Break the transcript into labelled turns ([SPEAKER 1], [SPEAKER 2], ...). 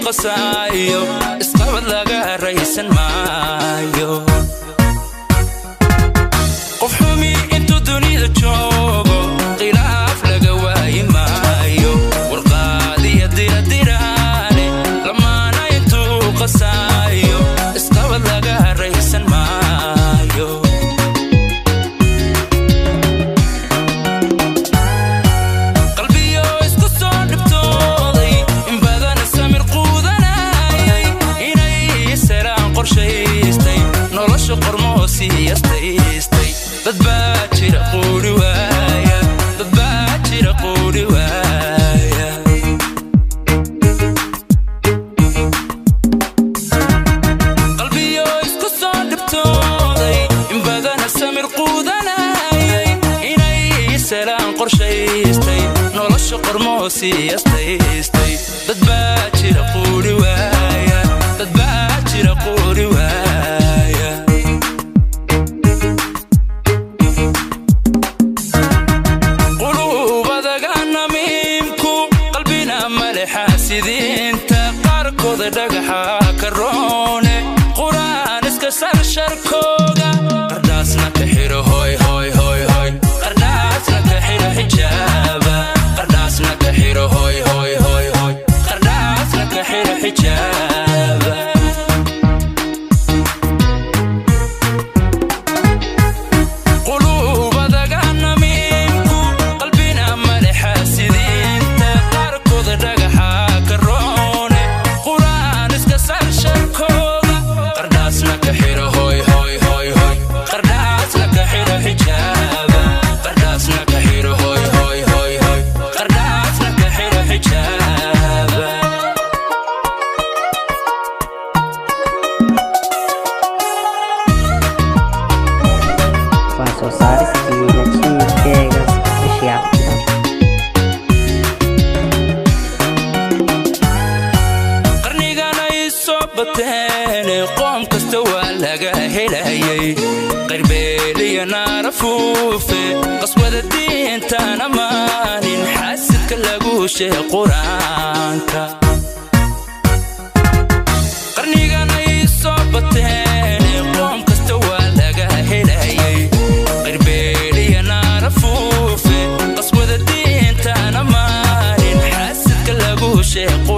[SPEAKER 1] qasaayo isqabad laga raysan maayo qof xumi intuu dunida joogo khilaaf laga waayi maayo warqaadiya diradiraane lamaana intuu qasaayo isqabad laga raysan maayo dad baa jira quuri waaya dad baa jira quuri waaya qalbiyo isku soo dhibtooday in badana samir quudanayay inay salaan qorshaystay nolosha qormoo siiyastaystay dad baa jira quuri waaya dad baa jira quuri waaya sidinta qarkooda dhagaxa karoone quraan iska sar sharkooga qardaasna ka xiro hoy hoy hoy hoy qardaasna ka xiro xijaaba qardaasna ka xiro hoy hoy hoy hoy qardaasna ka xiro xijaaba qulubadaga namiimku qalbina malexa sidinta qarkooda dhagaxa قوم كستوى لقى هلايي قربيلي نعرفوفي قصوى الدين تانا ماني نحسد كلاقوش قرانك قرني قانا يصوبتيني قوم كستوى لقى هلايي قربيلي نعرفوفي قصوى الدين تانا ماني نحسد كلاقوش قرانك